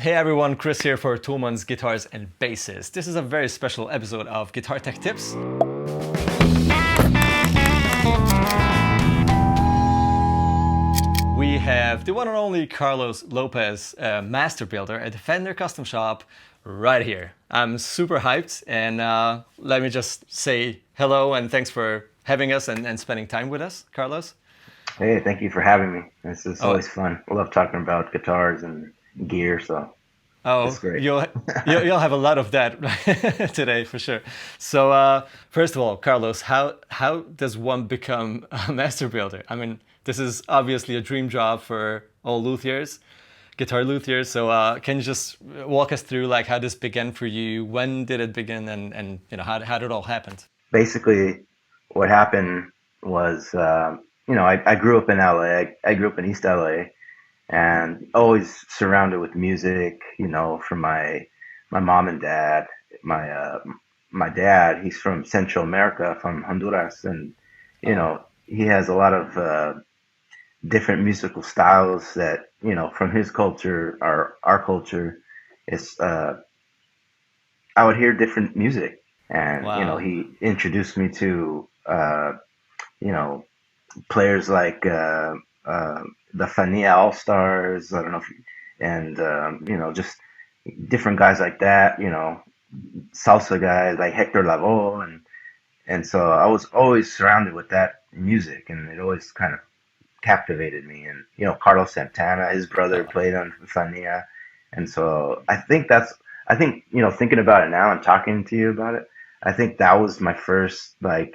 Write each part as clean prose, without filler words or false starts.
Hey everyone, Chris here for Thomann's Guitars and Basses. This is a very special episode of Guitar Tech Tips. We have the one and only Carlos Lopez Masterbuilder at the Fender Custom Shop right here. I'm super hyped, and let me just say hello and thanks for having us and spending time with us, Carlos. Hey, thank you for having me. This is Oh, always fun. I love talking about guitars and gear, so it's Oh, great. you'll have a lot of that today for sure. So first of all, Carlos, how does one become a master builder? I mean, this is obviously a dream job for all luthiers, guitar luthiers. So can you just walk us through like how this began for you? When did it begin, and how did it all happen? Basically, what happened was, I grew up in LA. I grew up in East LA, and always surrounded with music. From my mom and dad. My my dad, he's from Central America, from Honduras, and Oh, he has a lot of different musical styles that from his culture or our culture. It's I would hear different music, and wow. he introduced me to you know players like the Fania All Stars. I don't know if and just different guys like that. Salsa guys like Hector Lavoe, and so I was always surrounded with that music, and it always kind of captivated me. And Carlos Santana, his brother, Oh, played on Fania, and so I think thinking about it now and talking to you about it, I think that was my first like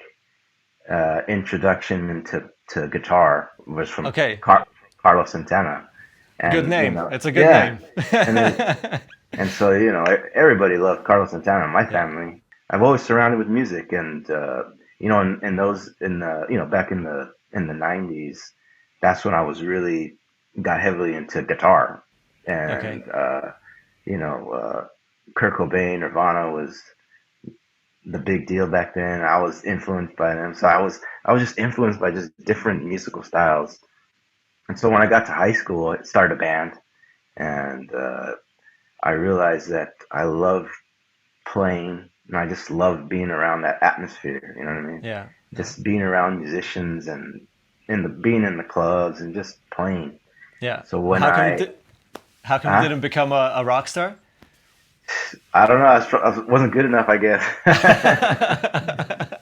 introduction to guitar was from okay. Carlos Santana, Good and name. It's a good yeah, name. and and so everybody loved Carlos Santana in my Yeah. family. I've always surrounded with music, and in those in the back in the '90s, that's when I was really got heavily into guitar, and Okay. you know uh, Kurt Cobain, Nirvana was the big deal back then. I was influenced by them, so I was just influenced by just different musical styles. And so when I got to high school, I started a band, and I realized that I love playing, and I just love being around that atmosphere. You know what I mean? Yeah. Yeah. Just being around musicians and being in the clubs and just playing. Yeah. So Well, when how come you huh? didn't become a rock star? I don't know, I wasn't good enough, I guess.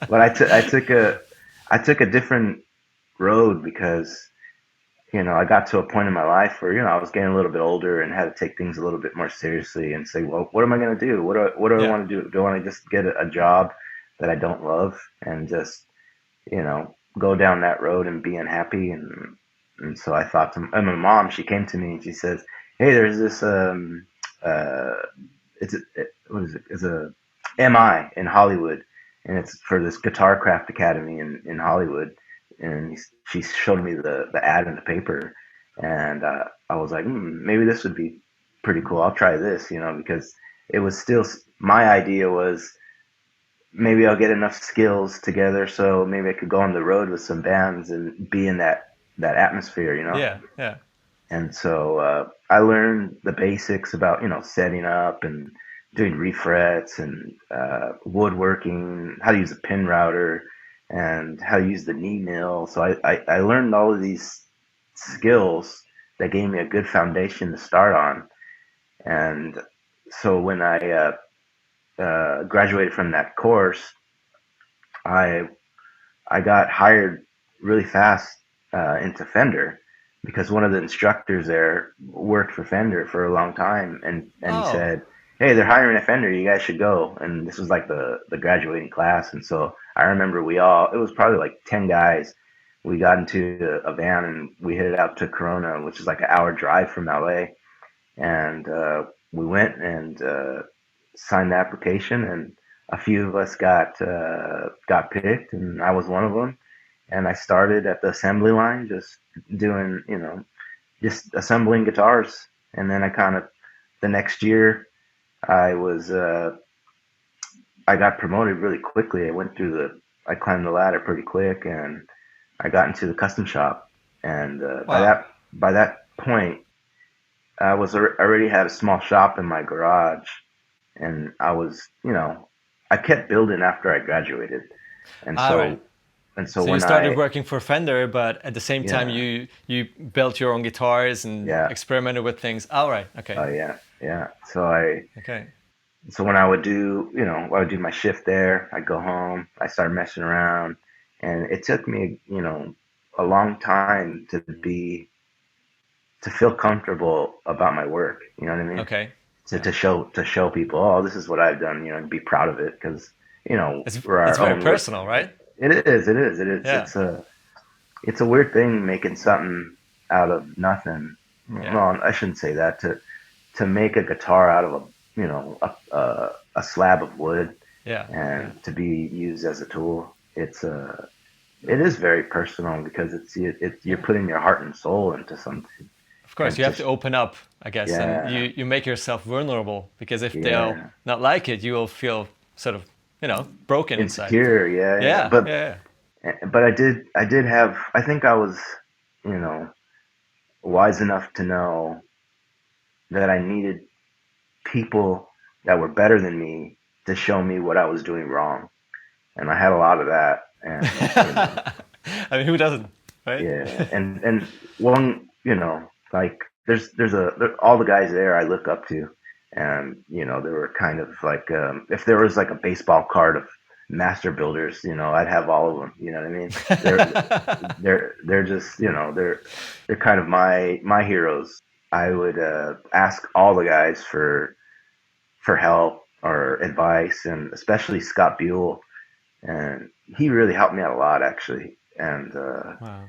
But I took a different road because I got to a point in my life where I was getting a little bit older and had to take things a little bit more seriously and say, well, what am I going to do? What do I Yeah. want to do? Do I want to just get a job that I don't love and just go down that road and be unhappy? And so I thought and my mom, she came to me and she says, hey, there's this uh what is it? It's a MI in Hollywood, and it's for this Guitar Craft Academy in Hollywood. And she showed me the ad in the paper, and I was like, maybe this would be pretty cool. I'll try this, because it was still my idea was maybe I'll get enough skills together so maybe I could go on the road with some bands and be in that atmosphere. Yeah. Yeah. And so I learned the basics about setting up and doing refrets and woodworking, how to use a pin router, and how to use the knee mill. So I learned all of these skills that gave me a good foundation to start on. And so when I graduated from that course, I I got hired really fast into Fender because one of the instructors there worked for Fender for a long time, and he Oh. said, "Hey, they're hiring a Fender. You guys should go." And this was like the graduating class, and so I remember it was probably like 10 guys. We got into a van and we headed out to Corona, which is like an hour drive from LA, and we went and signed the application, and a few of us got picked, and I was one of them. And I started at the assembly line, just doing, just assembling guitars. And then the next year, I was, I got promoted really quickly. I climbed the ladder pretty quick, and I got into the custom shop. And Wow. by that point, already had a small shop in my garage, and I was, I kept building after I graduated, and All right. so and so So you when started I working for Fender, but at the same time yeah you built your own guitars and yeah experimented with things. All right. Okay. yeah. Okay. So when I would do, I would do my shift there. I'd go home. I started messing around, and it took me, a long time to feel comfortable about my work. You know what I mean? Okay. To Yeah. to show to show people, oh, this is what I've done. And be proud of it because we're It's our very own work. personal, right? It is. Yeah. It's a weird thing making something out of nothing. Yeah. Well, I shouldn't say that. To make a guitar out of a slab of wood Yeah. Yeah. and to be used as a tool, it is very personal because you're Yeah. putting your heart and soul into something. Of course, And you have to just open up, I guess, and yeah, you make yourself vulnerable because if they'll yeah, not like it, you will feel sort of, broken inside. insecure, yeah. Yeah. Yeah. But I did have, I think I was, you know wise enough to know that I needed people that were better than me to show me what I was doing wrong, and I had a lot of that. And Yeah. I mean, who doesn't, right? yeah, and one, like all the guys there I look up to, and they were kind of like, if there was like a baseball card of master builders, I'd have all of them. You know what I mean? They're just, they're kind of my heroes. I would ask all the guys for help or advice, and especially Scott Buell, and he really helped me out a lot actually. And Wow.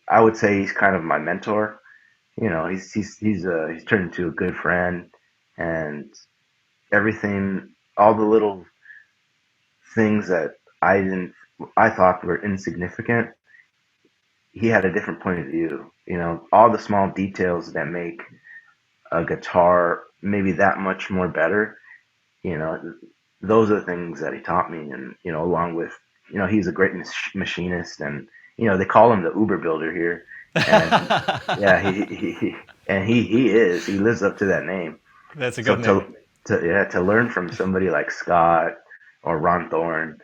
I would say he's kind of my mentor. He's turned into a good friend, and everything, all the little things that I thought were insignificant, he had a different point of view. All the small details that make a guitar maybe that much more better. You know, those are the things that he taught me, and along with, he's a great machinist, and they call him the Uber builder here, and yeah, he lives up to that name. That's a So good name. to learn from somebody like Scott or Ron Thorne,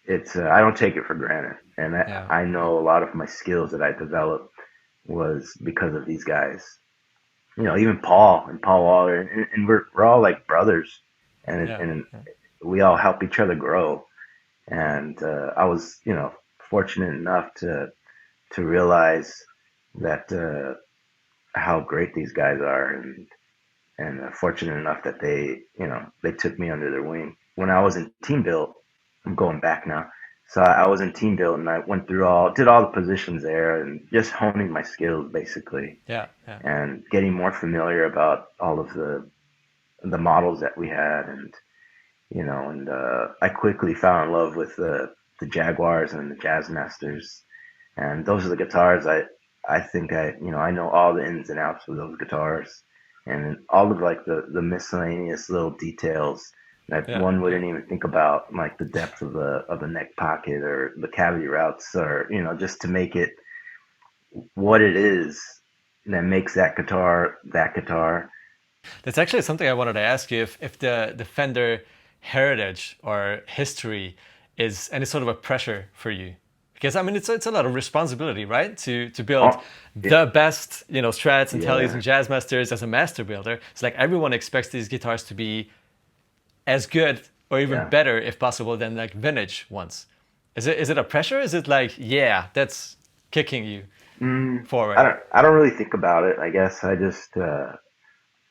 it's I don't take it for granted, and Yeah. I know a lot of my skills that I developed was because of these guys. Even Paul and Paul Waller, and we're all like brothers, and Yeah. and Yeah. we all help each other grow. And I was, fortunate enough to realize that how great these guys are, and fortunate enough that they took me under their wing when I was in team build. I'm going back now. So I was in team build, and I went through did all the positions there, and just honing my skills basically, Yeah. Yeah. and getting more familiar about all of the models that we had, and I quickly fell in love with the Jaguars and the Jazzmasters, and those are the guitars I think I know all the ins and outs of those guitars, and all of like the miscellaneous little details that Yeah. one Yeah. wouldn't even think about, like the depth of the neck pocket or the cavity routes, or just to make it what it is that makes that guitar that guitar. That's actually something I wanted to ask you if the Fender heritage or history is any sort of a pressure for you. Because I mean it's a lot of responsibility, right? To build Oh, yeah, the best, Strats and Tellys yeah, and Jazzmasters as a master builder. It's like everyone expects these guitars to be as good or even yeah. better if possible than like vintage ones. Is it a pressure? Is it like, yeah, that's kicking you I forward? don't really think about it. I guess I just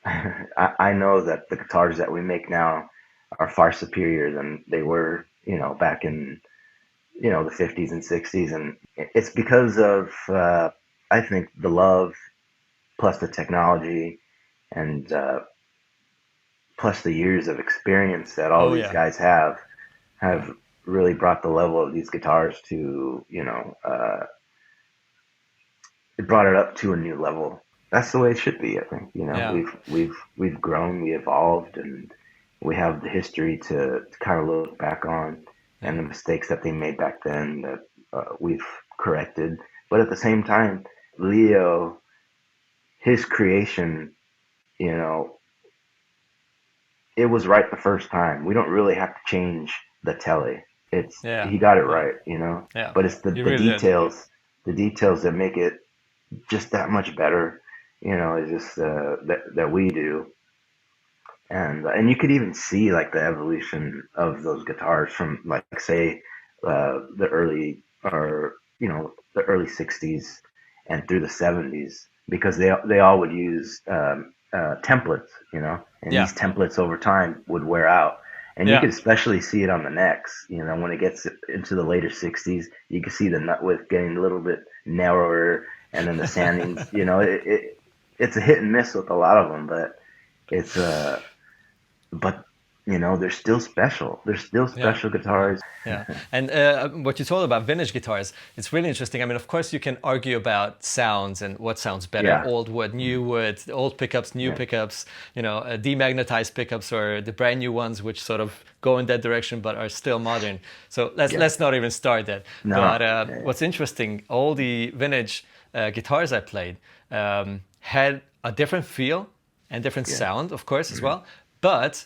I know that the guitars that we make now are far superior than they were, back in, the 50s and 60s, and it's because of I think the love plus the technology, and plus the years of experience that all Oh these yeah. guys have Yeah. have really brought the level of these guitars to, it brought it up to a new level. That's the way it should be. I think, Yeah. we've grown, we evolved, and we have the history to kind of look back on, Yeah. and the mistakes that they made back then that we've corrected. But at the same time, Leo, his creation, you know, it was right the first time. We don't really have to change the telly. It's Yeah, he got it yeah, right, you know. yeah. But it's You really did. the details that make it just that much better. You know, it's just that we do, and you could even see like the evolution of those guitars from like say the early or you know the early '60s and through the '70s because they all would use templates, you know, and Yeah, these templates over time would wear out. And you yeah, could especially see it on the necks, you know, when it gets into the later '60s, you can see the nut width getting a little bit narrower, and then the sandings, you know, it's a hit and miss with a lot of them, but it's but you know, they're still special. They're still yeah. special guitars. Yeah, and what you told about vintage guitars, it's really interesting. I mean, of course, you can argue about sounds and what sounds better: Yeah, old wood, new wood, old pickups, new yeah, pickups. You know, demagnetized pickups or the brand new ones, which sort of go in that direction but are still modern. So yeah. let's not even start that. No, But what's interesting, all the vintage guitars I played had a different feel and different yeah, sound, of course, as mhm, well. But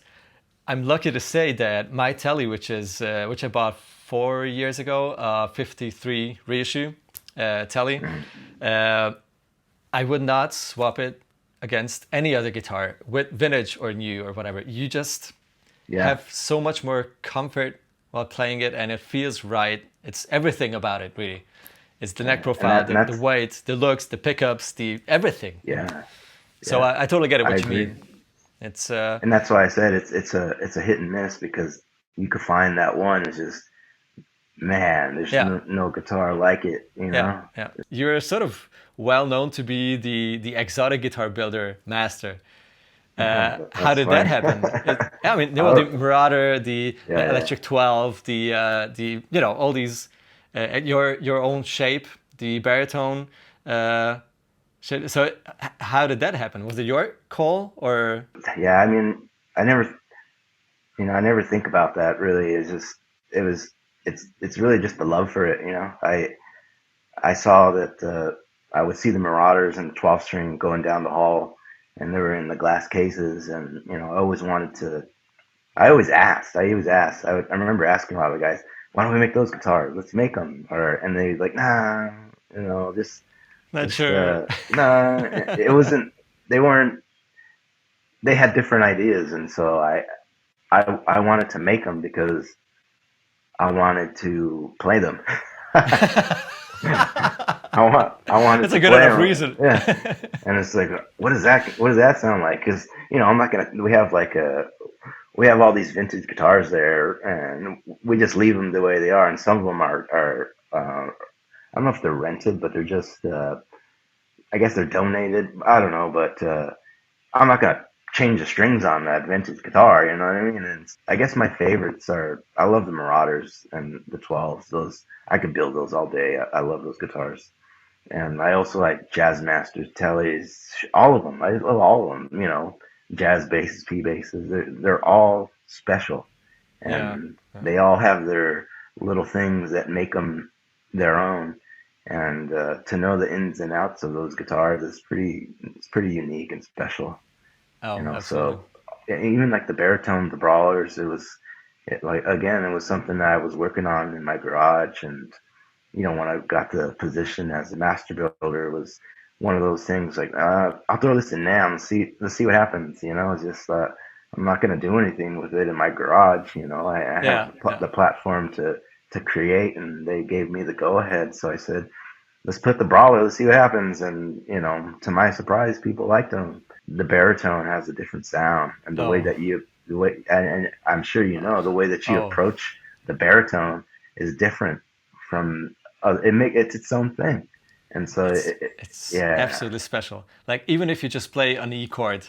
I'm lucky to say that my telly, which I bought 4 years ago, 53 reissue telly, mhm. uh, I would not swap it against any other guitar, with vintage or new or whatever. You just Yeah, have so much more comfort while playing it, and it feels right. It's everything about it, really. It's the neck yeah. profile, And the that's weight, the looks, the pickups, the everything. yeah, So yeah. I totally get it I what you agree, mean. It's and that's why I said it's a hit and miss because you could find that one is just man. There's yeah. no guitar like it, you Yeah, know. yeah. You're sort of well known to be the exotic guitar builder master. How That's did that funny. happen? I mean, well, the Oh, Marauder, the yeah, yeah, Electric 12, the you know all these your own shape, the baritone. Uh, so how did that happen? Was it your call or? yeah. I mean, I never, you know, I never think about that. Really, it's just it was. It's really just the love for it, you know. I saw that I would see the Marauders and the 12 string going down the hall, and they were in the glass cases, and you know, I always wanted to. I always asked. I remember asking a lot of the guys, "Why don't we make those guitars? Let's make them." Or and they like, "Nah, you know, Not just sure. nah." It wasn't. They weren't. They had different ideas, and so I wanted to make them because I wanted to play them. I wanted That's to a good play enough them. reason. Yeah. And it's like, what does that sound like? Because you know, I'm not gonna. We have all these vintage guitars there, and we just leave them the way they are. And some of them are I don't know if they're rented, but they're just I guess they're donated. I don't know, but I'm not gonna change the strings on that vintage guitar. You know what I mean? And I guess my favorites are I love the Marauders and the 12s. Those I could build those all day. I love those guitars. And I also like Jazz Masters, Tellys, all of them. I love all of them. You know, jazz basses, P basses. They're all special, Yeah. and they all have their little things that make them their own. And to know the ins and outs of those guitars is it's pretty unique and special. You Oh, know, absolutely. so even like the baritone, the brawlers, it was something that I was working on in my garage, and you know, when I got the position as a master builder, it was one of those things like, I'll throw this in now and let's see what happens. You know, it's just, I'm not going to do anything with it in my garage. You know, I have Yeah, yeah. the platform to create, and they gave me the go ahead. So I said, let's put the brawler, let's see what happens. And, you know, to my surprise, people liked them. The baritone has a different sound, and Oh, and I'm sure you know, the way that you oh. approach the baritone is different from it's its own thing, and so It's yeah, absolutely special. Like even if you just play an E chord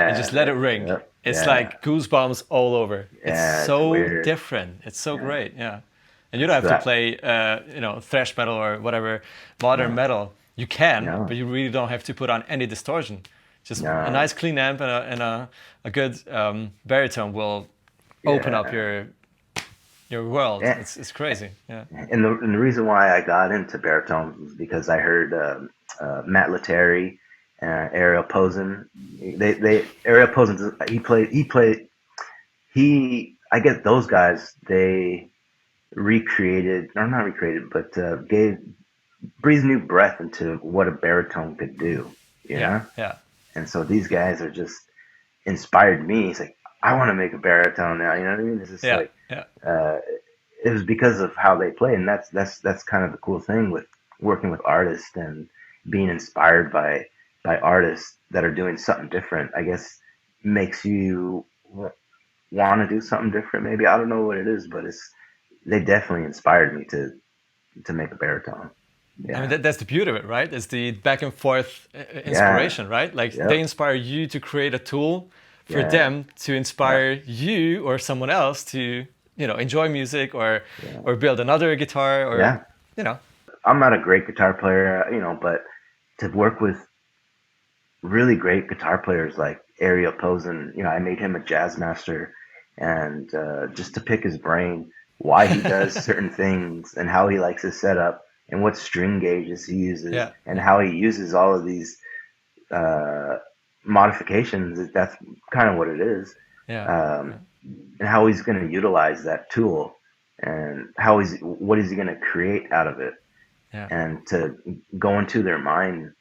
and just let yeah, it ring, it's yeah, like goosebumps all over. It's yeah. It's so weird. different. It's so Yeah, great. Yeah, and you don't it's have to that. play, thrash metal or whatever modern No, metal. You can, but no, you really don't have to put on any distortion. Just a no. nice clean amp and a good baritone will open up Yeah, your world. yeah. It's crazy. Yeah. And the reason why I got into baritones was because I heard Matt Lettieri, Ariel Posen. Ariel Posen. I guess those guys, they recreated, or not recreated, but breathed new breath into what a baritone could do, you Yeah, know? yeah, And so these guys are just inspired me. It's like, I want to make a baritone now, you know what I mean? It's just yeah, like, yeah, uh, it was because of how they play. And that's kind of the cool thing with working with artists and being inspired by artists that are doing something different, I guess makes you want to do something different. Maybe I don't know what it is, but they definitely inspired me to make a baritone. I mean, Yeah, that's the beauty of it, right? It's the back and forth yeah, inspiration, right? Like they yep, inspire you to create a tool for yeah, them to yeah, inspire you or someone else to, enjoy music yeah, or build another guitar or, yeah. you know. I'm not a great guitar player, but to work with really great guitar players like Ariel Posen, I made him a jazz master, and just to pick his brain, why he does certain things and how he likes his setup and what string gauges he uses Yeah, and yeah, how he uses all of these uh, modifications. That's kind of what it is, yeah, um, yeah, and how he's going to utilize that tool and what is he going to create out of it, yeah. and to go into their mind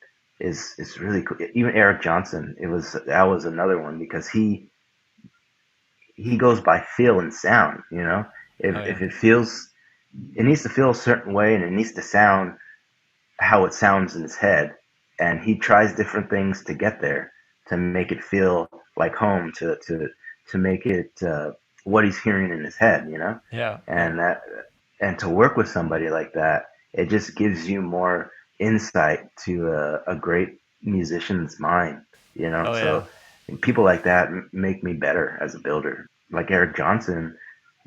is really cool. Even Eric Johnson, that was another one because he goes by feel and sound. Oh, yeah. If it needs to feel a certain way and it needs to sound how it sounds in his head, and he tries different things to get there to make it feel like home, to make it what he's hearing in his head. Yeah, yeah. And to work with somebody like that, it just gives you more insight to a great musician's mind. Oh, yeah. So people like that make me better as a builder. Like Eric Johnson,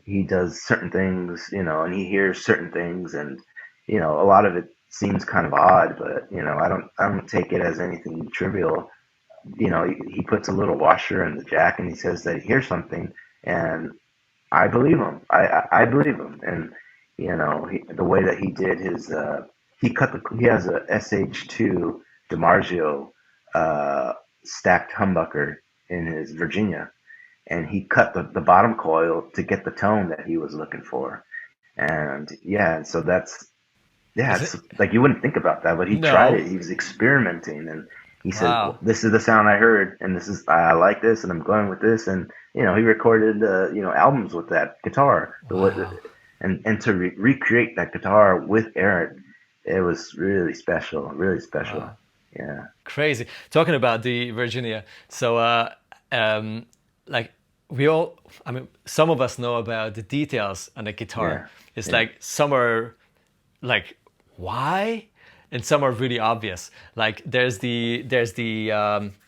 he does certain things, and he hears certain things, and a lot of it seems kind of odd, but I don't take it as anything trivial. He puts a little washer in the jack, and he says that he hears something, and I believe him. I believe him, and the way that he did his, he has a SH2 DiMarzio stacked humbucker in his Virginia, and he cut the bottom coil to get the tone that he was looking for. And yeah, and so Is it's it? like you wouldn't think about that, but he tried No. it. He was experimenting, and he said, well, Wow. "This is the sound I heard, and I like this, and I'm going with this." And he recorded albums with that guitar. Wow. And to recreate that guitar with Eric, it was really special, really special. Wow. Yeah, Crazy. Talking about the Virginia. So, um, like we all, I mean, some of us know about the details on the guitar. yeah, It's yeah, like some are like why, and some are really obvious. Like there's the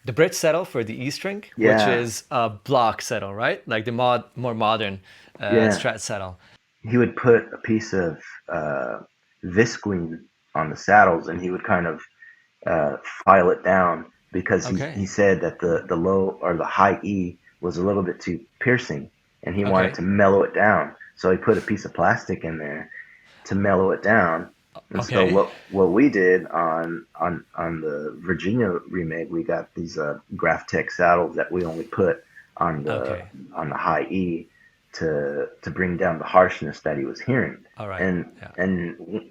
bridge settle for the E string, which yeah, is a block settle, right? Like the more modern yeah. Strat settle. He would put a piece of uh, visqueen on the saddles, and he would kind of file it down because he Okay. said that the low or the high E was a little bit too piercing, and he wanted Okay. to mellow it down. So he put a piece of plastic in there to mellow it down. And so Okay. what we did on the Virginia remake, we got these Graph Tech saddles that we only put on the Okay. on the high E to bring down the harshness that he was hearing. All right. And Yeah.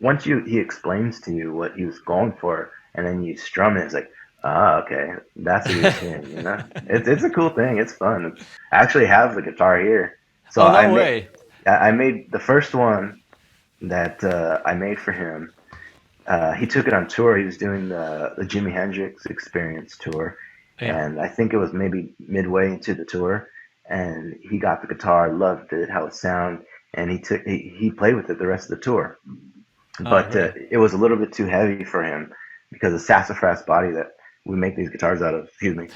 once he explains to you what he was going for, and then you strum it, it's like, ah, okay, that's what he was hearing. It's a cool thing. It's fun. I actually have the guitar here, so Oh, no way. I made the first one that I made for him. He took it on tour. He was doing the Jimi Hendrix Experience tour, Yeah. and I think it was maybe midway into the tour. And he got the guitar, loved it, how it sounded, and he played with it the rest of the tour. Oh, But really? it was a little bit too heavy for him because the sassafras body that we make these guitars out of, excuse me,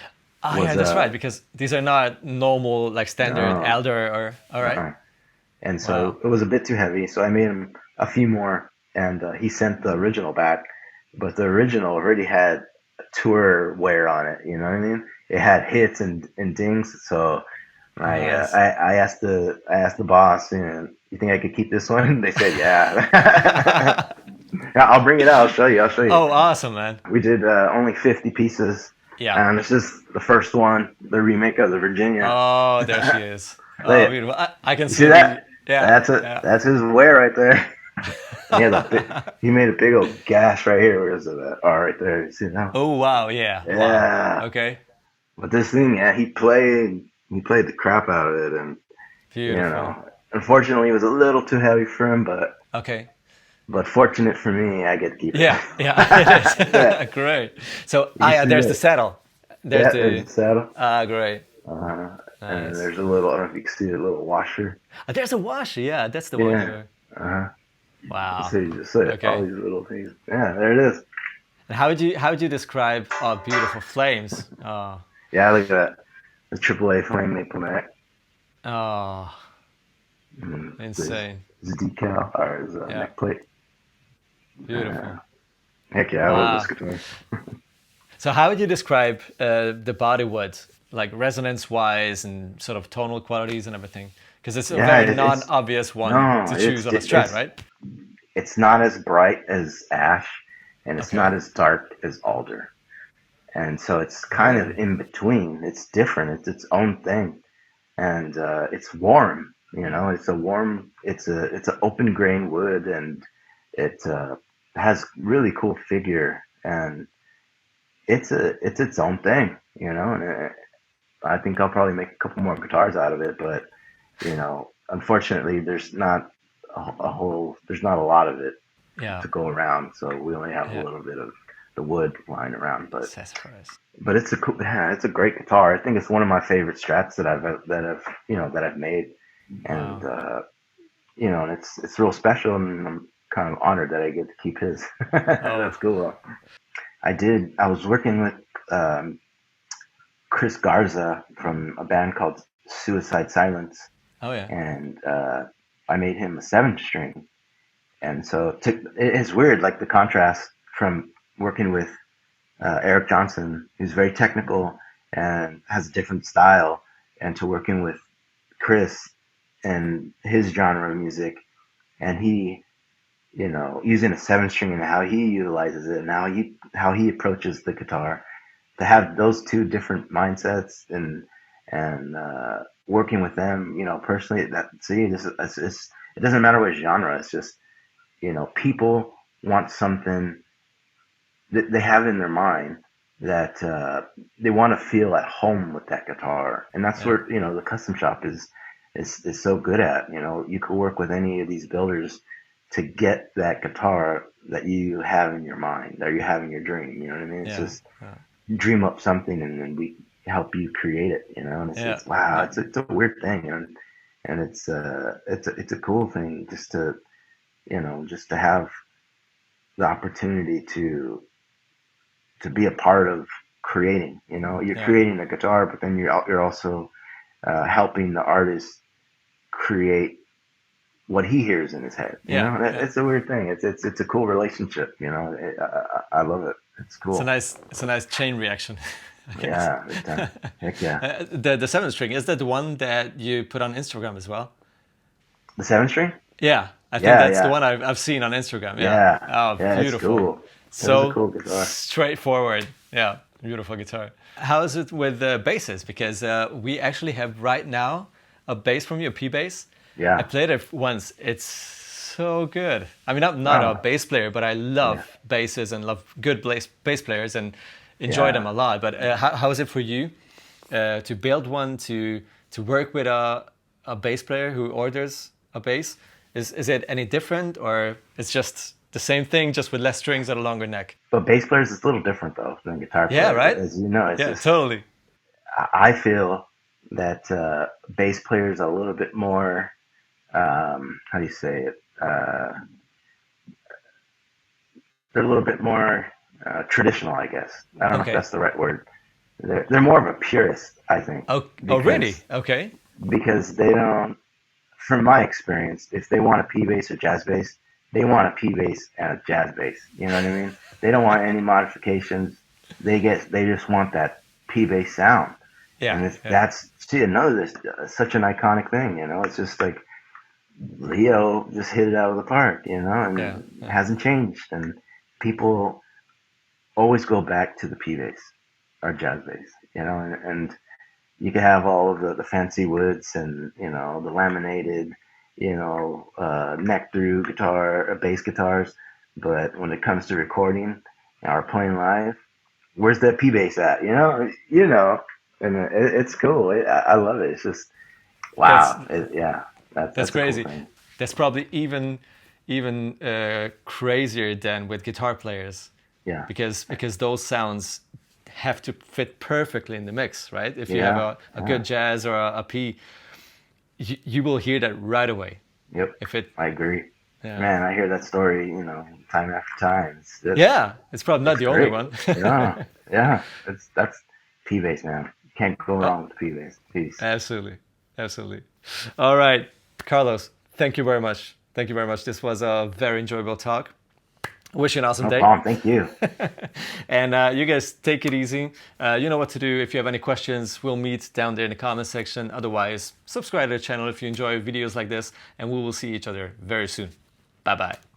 Ah, yeah, was that's right. Because these are not normal, like standard no, elder or. All right. uh-uh. And Wow. so it was a bit too heavy. So I made him a few more, and he sent the original back. But the original already had tour wear on it. You know what I mean? It had hits and dings. So Nice. I asked the boss, you think I could keep this one? They said, yeah. Yeah, I'll bring it out. I'll show you. I'll show you. Oh, awesome, man. We did only 50 pieces, Yeah. and this is the first one, the remake of the Virginia. Oh, there she is. Oh, Look, beautiful. I can you see see the, that? yeah, yeah. That's his wear right there. And he made a big old gash right here. Where is it at? Oh, right there. You see that? Oh, wow. Yeah. Wow. Yeah. Okay. But this thing, yeah, he played the crap out of it, and Beautiful. unfortunately, it was a little too heavy for him, Okay. but fortunate for me, I get to keep it. Yeah. Yeah. It Yeah. is. Great. So, You see there's the that? saddle. There's Yeah, there's the, the saddle. great. And Nice. there's a little, I don't know if you can see a little washer. There's a washer. Yeah. That's the one Yeah. here. Uh-huh. Wow. So you just see all Okay. these little things. Yeah, there it is. And how would you describe beautiful flames? Oh, Yeah, look at that. The AAA flame maple neck. oh, And insane. his decal or his Yeah. neck plate. Beautiful. Heck yeah, I love this Wow. guitar. So how would you describe the body wood, like resonance wise and sort of tonal qualities and everything? Because it's a Yeah, very it's non-obvious one no, to choose on a it's Strat, right? it's not as bright as ash, and it's Okay. not as dark as alder, and so it's kind of Really? in between. It's different. It's its own thing, and it's warm. It's a warm. It's an open grain wood, and it has really cool figure, and it's its own thing. And I think I'll probably make a couple more guitars out of it, but unfortunately, there's not a lot of it Yeah. to go around, so we only have a Yeah. little bit of the wood lying around. But Sassafras. but it's a cool, yeah, it's a great guitar. I think it's one of my favorite Strats that I've made, and Wow. and it's real special, and I'm kind of honored that I get to keep his. Oh. That's cool. I was working with um, Chris Garza from a band called Suicide Silence, Oh yeah. and I made him a 7 string. And so it's weird, like the contrast from working with Eric Johnson, who's very technical and has a different style, and to working with Kris and his genre of music, and he, using a 7 string and how he utilizes it and how he approaches the guitar, to have those two different mindsets and working with them, personally, it doesn't matter what genre. It's just people want something that they have in their mind that they want to feel at home with that guitar, and that's Yeah. where the custom shop is so good at. You could work with any of these builders to get that guitar that you have in your mind, that you have in your dream. You know what I mean? It's Yeah. just Yeah. dream up something, and then we help you create it. And Yeah. it's wow, Yeah. it's a weird thing, and it's a cool thing just to have the opportunity to be a part of creating. You're Yeah. creating a guitar, but then you're also helping the artist create what he hears in his head. Yeah. Yeah. It's a weird thing. It's a cool relationship. I love it. It's It's a cool. nice chain reaction, I guess. Yeah, big time. Heck yeah. The 7 string, is that the one that you put on Instagram as well? The 7 string? Yeah, I think Yeah, that's the yeah, one I've seen on Instagram. Yeah. yeah, Oh, yeah. It's beautiful. cool. It is a So cool guitar. straightforward. Yeah, beautiful guitar. How is it with the basses? Because we actually have right now a bass from you, a P bass. I Yeah. played it once. It's so good. I mean, I'm not a Wow. bass player, but I Yeah. love basses and love good bass players and enjoy them Yeah. a lot. But how is it for you to build one, to work with a bass player who orders a bass? Is it any different, or it's just the same thing, just with less strings and a longer neck? But bass players is a little different though than guitar Yeah, players. right? As you know, it's Yeah, just totally. I feel that bass players are a little bit more. How do you say it? They're a little bit more traditional, I guess. I don't know if Okay. that's the right word. They're more of a purist, I think, Oh, oh, really? because Okay. they don't. From my experience, if they want a P bass or jazz bass, they want a P bass and a jazz bass. You know what I mean? They don't want any modifications. They just want that P bass sound, Yeah, and yeah, that's see another this such an iconic thing. It's just like Leo just hit it out of the park, Yeah, and it yeah. hasn't changed. And people always go back to the P bass or jazz bass, and you can have all of the fancy woods and the laminated, neck through guitar, bass guitars, but when it comes to recording or playing live, where's that P bass at? And it's cool. I love it. It's just That's wow. Yeah, that's that's a cool crazy. thing. That's probably even crazier than with guitar players, Yeah, because those sounds have to fit perfectly in the mix, right? If you have yeah, a yeah. good jazz or a P, you will hear that right away. Yep, If it, I agree. yeah, Man, I hear that story, time after time. yeah, it's probably not It's the only great. one. Yeah, yeah. That's P bass, man. Can't go Oh, wrong with P bass. Peace. absolutely, absolutely. All right, Carlos, thank you very much. Thank you very much. This was a very enjoyable talk. Wish you an awesome No day. problem. Thank you. And you guys take it easy. You know what to do. If you have any questions, we'll meet down there in the comment section. Otherwise, subscribe to the channel if you enjoy videos like this, and we will see each other very soon. Bye bye.